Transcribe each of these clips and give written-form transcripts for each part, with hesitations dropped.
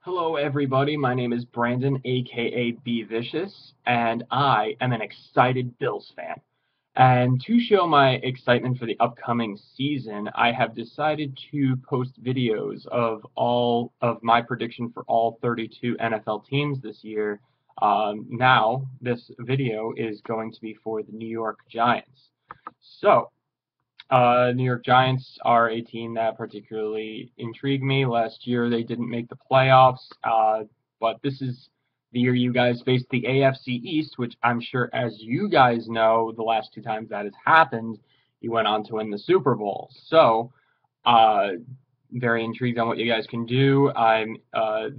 Hello, everybody. My name is Brandon, aka B Vicious, and I am an excited Bills fan. And to show my excitement for the upcoming season, I have decided to post videos of all of my prediction for all 32 NFL teams this year. Now, this video is going to be for the New York Giants. So, New York Giants are a team that particularly intrigued me. Last year they didn't make the playoffs, but this is the year you guys faced the AFC East, which I'm sure, as you guys know, the last two times that has happened, you went on to win the Super Bowl. So, uh, very intrigued on what you guys can do. I'm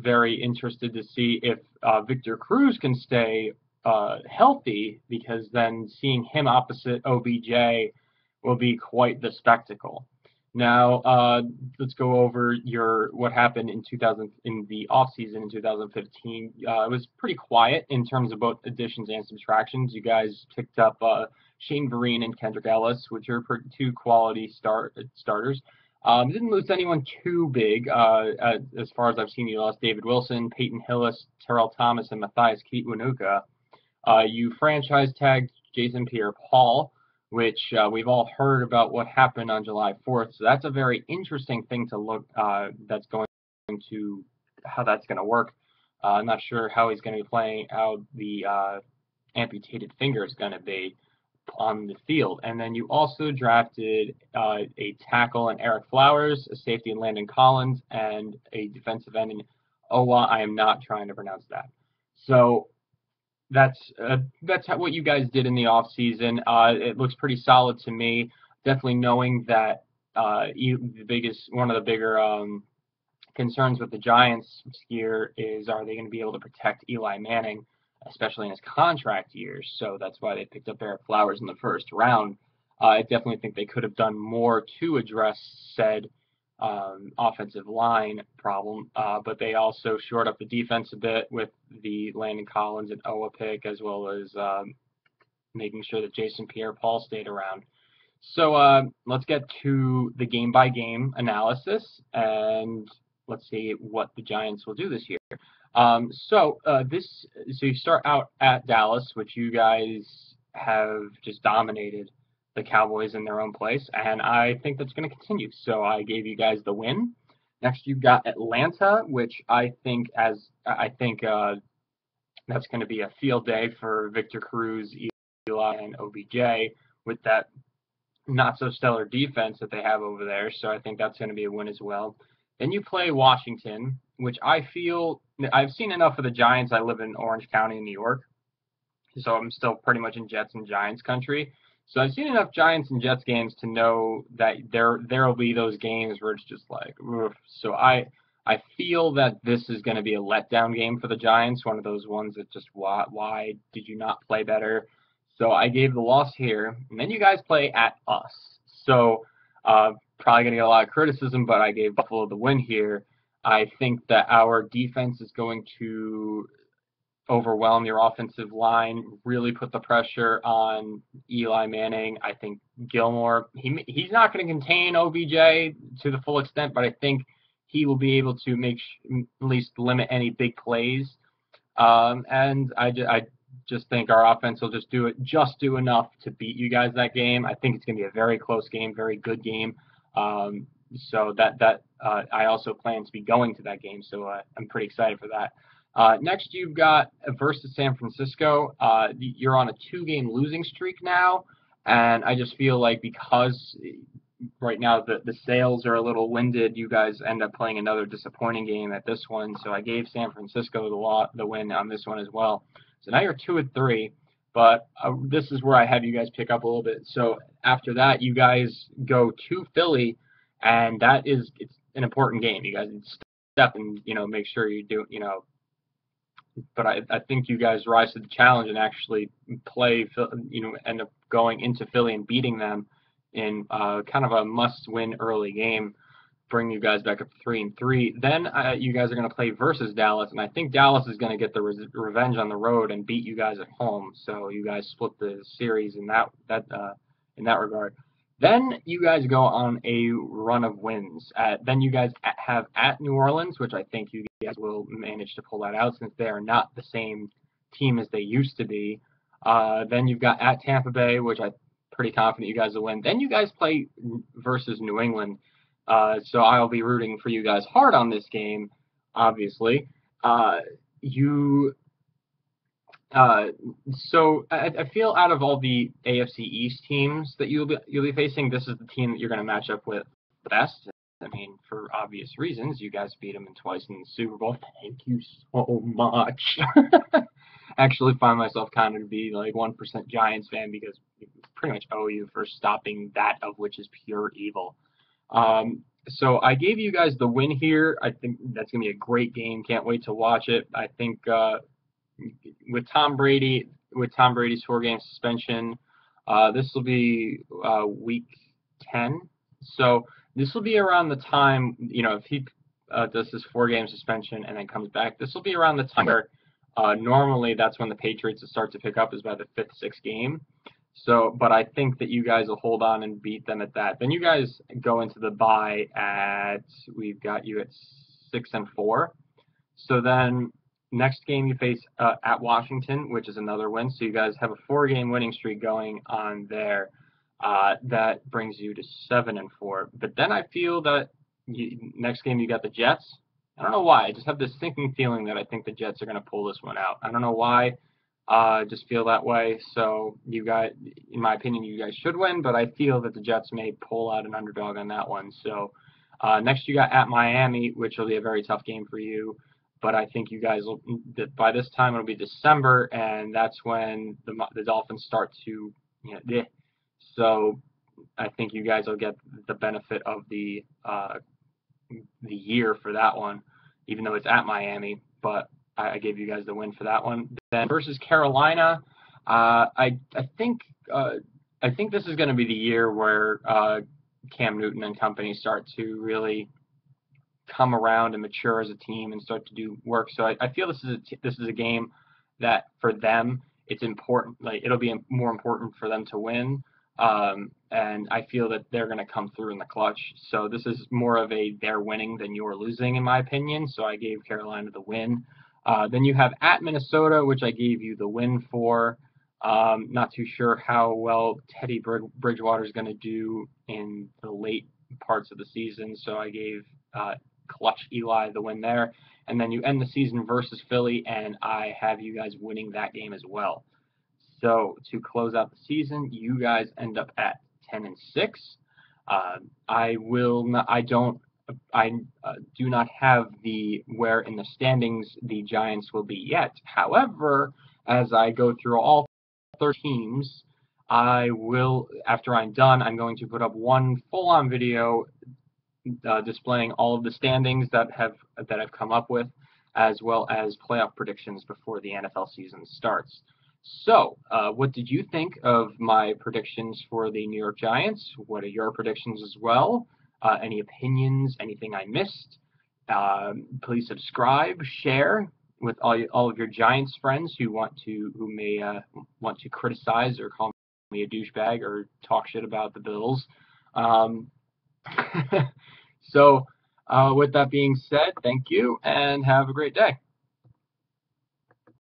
very interested to see if Victor Cruz can stay healthy, because then seeing him opposite OBJ will be quite the spectacle. Now, let's go over what happened in 2000 in the off season in 2015. It was pretty quiet in terms of both additions and subtractions. You guys picked up Shane Vereen and Kendrick Ellis, which are two quality starters. Didn't lose anyone too big. As far as I've seen, you lost David Wilson, Peyton Hillis, Terrell Thomas, and Matthias Kiwanuka. You franchise tagged Jason Pierre-Paul, which we've all heard about what happened on July 4th. So that's a very interesting thing to look. That's going to how that's going to work. I'm not sure how he's going to be playing, how the amputated finger is going to be on the field. And then you also drafted a tackle in Eric Flowers, a safety in Landon Collins, and a defensive end in Owa. I am not trying to pronounce that. So that's what you guys did in the off season. It looks pretty solid to me. Definitely knowing that one of the bigger concerns with the Giants here is, are they going to be able to protect Eli Manning, especially in his contract years? So that's why they picked up Eric Flowers in the first round. I definitely think they could have done more to address said offensive line problem, but they also shored up the defense a bit with the Landon Collins and Owa pick, as well as making sure that Jason Pierre-Paul stayed around. So let's get to the game-by-game analysis, and let's see what the Giants will do this year. So you start out at Dallas, which you guys have just dominated the Cowboys in their own place, and I think that's going to continue. So I gave you guys the win. Next, you've got Atlanta, which I think that's going to be a field day for Victor Cruz, Eli, and OBJ with that not so stellar defense that they have over there. So I think that's going to be a win as well. Then you play Washington, which I feel I've seen enough of the Giants. I live in Orange County in New York, so I'm still pretty much in Jets and Giants country. So I've seen enough Giants and Jets games to know that there will be those games where it's just like, oof. So I feel that this is going to be a letdown game for the Giants, one of those ones that just, why did you not play better? So I gave the loss here, and then you guys play at us. So probably going to get a lot of criticism, but I gave Buffalo the win here. I think that our defense is going to overwhelm your offensive line, really put the pressure on Eli Manning. I think Gilmore, he's not going to contain OBJ to the full extent, but I think he will be able to at least limit any big plays. And I just think our offense will just do enough to beat you guys that game. I think it's going to be a very close game, very good game. So I also plan to be going to that game, so I'm pretty excited for that. Next, you've got versus San Francisco. You're on a 2-game losing streak now, and I just feel like because right now the sales are a little winded, you guys end up playing another disappointing game at this one. So I gave San Francisco the win on this one as well. So now you're 2-3, but this is where I have you guys pick up a little bit. So after that, you guys go to Philly, and it's an important game. You guys step and make sure you do But I think you guys rise to the challenge and actually play, end up going into Philly and beating them in kind of a must-win early game, bring you guys back up to 3-3. Then you guys are going to play versus Dallas, and I think Dallas is going to get the revenge on the road and beat you guys at home. So you guys split the series in that regard. Then you guys go on a run of wins. Then you guys have at New Orleans, which I think you guys will manage to pull that out since they are not the same team as they used to be. Then you've got at Tampa Bay, which I'm pretty confident you guys will win. Then you guys play versus New England. So I'll be rooting for you guys hard on this game, obviously. You uh, I feel out of all the AFC East teams that you'll be facing, this is the team that you're going to match up with the best. I mean, for obvious reasons, you guys beat them twice in the Super Bowl. Thank you so much. Actually, find myself kind of to be like 1% Giants fan because we pretty much owe you for stopping that of which is pure evil. So I gave you guys the win here. I think that's gonna be a great game. Can't wait to watch it. I think with Tom Brady's 4-game suspension, this will be week 10. So this will be around the time, if he does this 4-game suspension and then comes back, this will be around the time where normally that's when the Patriots will start to pick up, is by the 5th, 6th game. So, but I think that you guys will hold on and beat them at that. Then you guys go into the bye we've got you at 6-4. So then next game you face at Washington, which is another win. So you guys have a 4-game winning streak going on there. That brings you to 7-4. But then I feel that next game you got the Jets. I don't know why. I just have this sinking feeling that I think the Jets are going to pull this one out. I don't know why. Just feel that way. So you guys, in my opinion, you guys should win, but I feel that the Jets may pull out an underdog on that one. So next you got at Miami, which will be a very tough game for you. But I think you guys will, by this time it'll be December, and that's when the Dolphins start to, so I think you guys will get the benefit of the year for that one, even though it's at Miami. But I gave you guys the win for that one. Then versus Carolina, I think this is going to be the year where Cam Newton and company start to really come around and mature as a team and start to do work. So I feel this is a game that for them it's important. Like, it'll be more important for them to win. And I feel that they're going to come through in the clutch. So this is more of a they're winning than you're losing, in my opinion. So I gave Carolina the win. Then you have at Minnesota, which I gave you the win for. Not too sure how well Teddy Bridgewater is going to do in the late parts of the season. So I gave clutch Eli the win there. And then you end the season versus Philly, and I have you guys winning that game as well. So to close out the season, you guys end up at 10-6. I do not have where in the standings the Giants will be yet. However, as I go through all 30 teams, I will, after I'm done, I'm going to put up one full-on video displaying all of the standings that I've come up with, as well as playoff predictions before the NFL season starts. So, what did you think of my predictions for the New York Giants? What are your predictions as well? Any opinions? Anything I missed? Please subscribe, share with all of your Giants friends who may want to criticize or call me a douchebag or talk shit about the Bills. So, with that being said, thank you and have a great day.